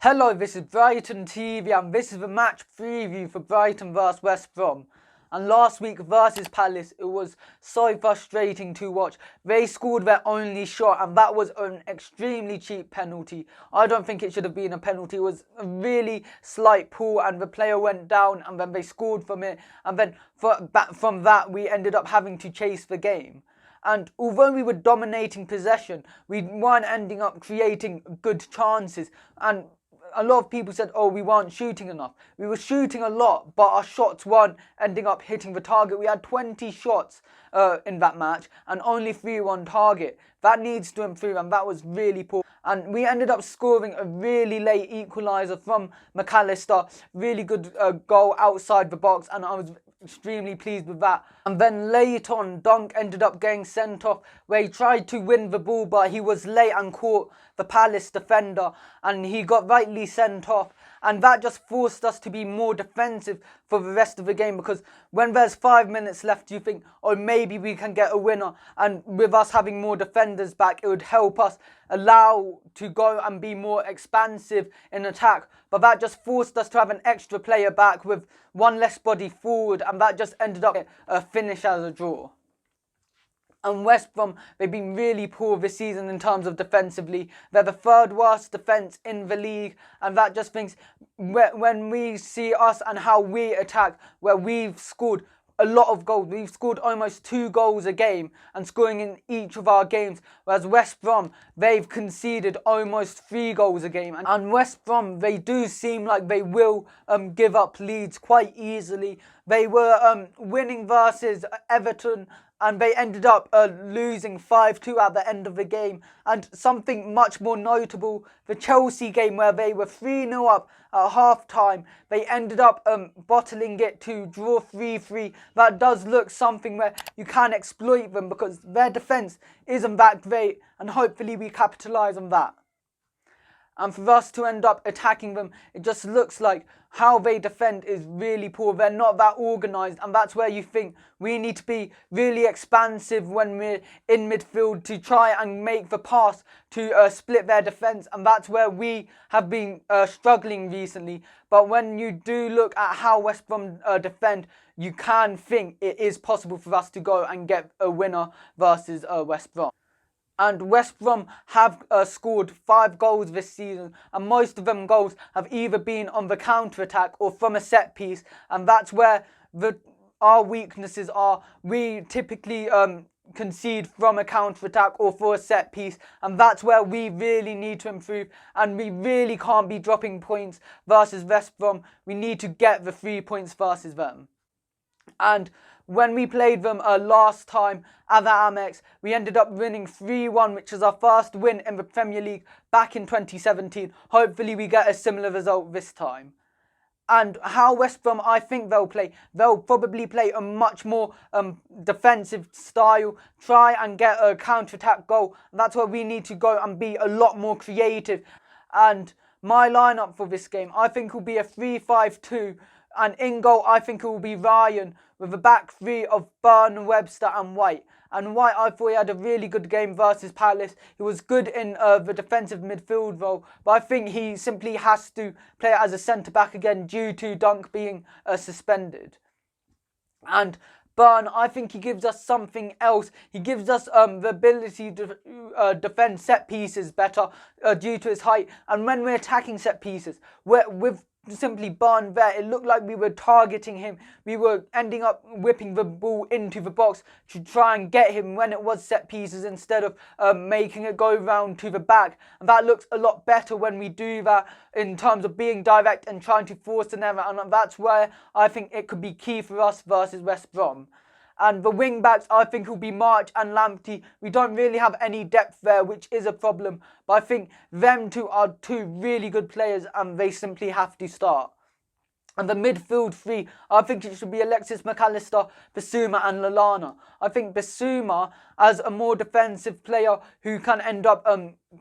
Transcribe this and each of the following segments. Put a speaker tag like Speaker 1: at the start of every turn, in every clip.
Speaker 1: Hello, this is Brighton TV and this is the match preview for Brighton vs West Brom. And last week versus Palace, it was so frustrating to watch. They scored their only shot and that was an extremely cheap penalty. I don't think it should have been a penalty. It was a really slight pull and the player went down and then they scored from it. And then from that, we ended up having to chase the game. And although we were dominating possession, we weren't ending up creating good chances. And a lot of people said, oh, we weren't shooting enough. We were shooting a lot, but our shots weren't ending up hitting the target. We had 20 shots in that match and only 3 on target. That needs to improve and that was really poor. And we ended up scoring a really late equaliser from McAllister. Really good goal outside the box and I was extremely pleased with that. And then late on, Dunk ended up getting sent off where he tried to win the ball but he was late and caught the Palace defender and he got rightly sent off, and that just forced us to be more defensive for the rest of the game, because when there's 5 minutes left you think, oh, maybe we can get a winner, and with us having more defenders back it would help us allow to go and be more expansive in attack, but that just forced us to have an extra player back with one less body forward and that just ended up a finish as a draw. And West Brom, they've been really poor this season in terms of defensively. They're the third worst defence in the league, and that just thinks when we see us and how we attack, where we've scored a lot of goals. We've scored almost 2 goals a game and scoring in each of our games, whereas West Brom, they've conceded almost 3 goals a game. And West Brom, they do seem like they will give up leads quite easily. They were winning versus Everton and they ended up losing 5-2 at the end of the game. And something much more notable, the Chelsea game where they were 3-0 up at half-time, they ended up bottling it to draw 3-3. That does look something where you can exploit them because their defence isn't that great, and hopefully we capitalise on that. And for us to end up attacking them, it just looks like how they defend is really poor. They're not that organised, and that's where you think we need to be really expansive when we're in midfield to try and make the pass to split their defence, and that's where we have been struggling recently. But when you do look at how West Brom defend, you can think it is possible for us to go and get a winner versus West Brom. And West Brom have scored 5 goals this season, and most of them goals have either been on the counter-attack or from a set piece, and that's where our weaknesses are. We typically concede from a counter-attack or for a set piece, and that's where we really need to improve, and we really can't be dropping points versus West Brom. We need to get the 3 points versus them. And when we played them last time at the Amex, we ended up winning 3-1, which is our first win in the Premier League back in 2017. Hopefully we get a similar result this time. And how West Brom, I think they'll probably play a much more defensive style, try and get a counter-attack goal. And that's where we need to go and be a lot more creative. And my lineup for this game, I think will be a 3-5-2. And in goal, I think it will be Ryan with a back 3 of Burn, Webster and White. And White, I thought he had a really good game versus Palace. He was good in the defensive midfield role, but I think he simply has to play as a centre-back again due to Dunk being suspended. And Burn, I think he gives us something else. He gives us the ability to defend set pieces better due to his height. And when we're attacking set pieces, with simply Burn there, it looked like we were targeting him. We were ending up whipping the ball into the box to try and get him when it was set pieces instead of making it go round to the back. And that looks a lot better when we do that in terms of being direct and trying to force an error. And that's where I think it could be key for us versus West Brom. And the wing backs, I think, will be March and Lamptey. We don't really have any depth there, which is a problem. But I think them two are 2 really good players and they simply have to start. And the midfield 3, I think it should be Alexis McAllister, Bissouma and Lallana. I think Bissouma, as a more defensive player who can end up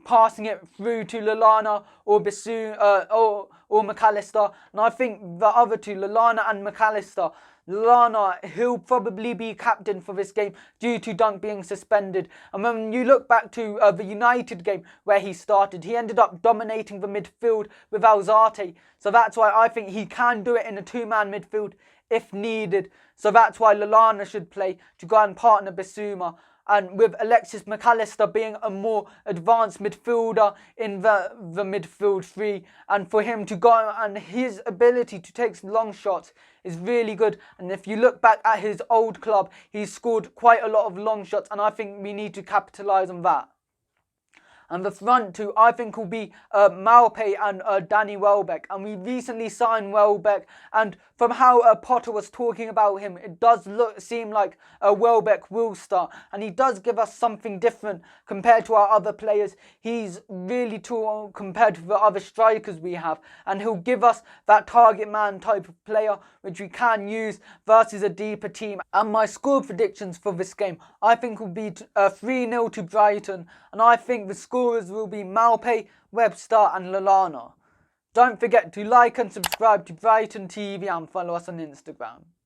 Speaker 1: passing it through to Lallana or Bissouma or McAllister. And I think the other 2, Lallana and McAllister, Lallana, he'll probably be captain for this game due to Dunk being suspended. And when you look back to the United game where he started, he ended up dominating the midfield with Alzate. So that's why I think he can do it in a two-man midfield if needed. So that's why Lallana should play to go and partner Bissouma. And with Alexis McAllister being a more advanced midfielder in the midfield three, and for him to go and his ability to take long shots is really good. And if you look back at his old club, he's scored quite a lot of long shots, and I think we need to capitalise on that. And the front two, I think, will be Maupay and Danny Welbeck. And we recently signed Welbeck. And from how Potter was talking about him, it does seem like Welbeck will start. And he does give us something different compared to our other players. He's really tall compared to the other strikers we have. And he'll give us that target man type of player, which we can use versus a deeper team. And my score predictions for this game, I think, will be 3-0 to Brighton. And I think the scorers will be Maupay, Webster and Lallana. Don't forget to like and subscribe to Brighton TV and follow us on Instagram.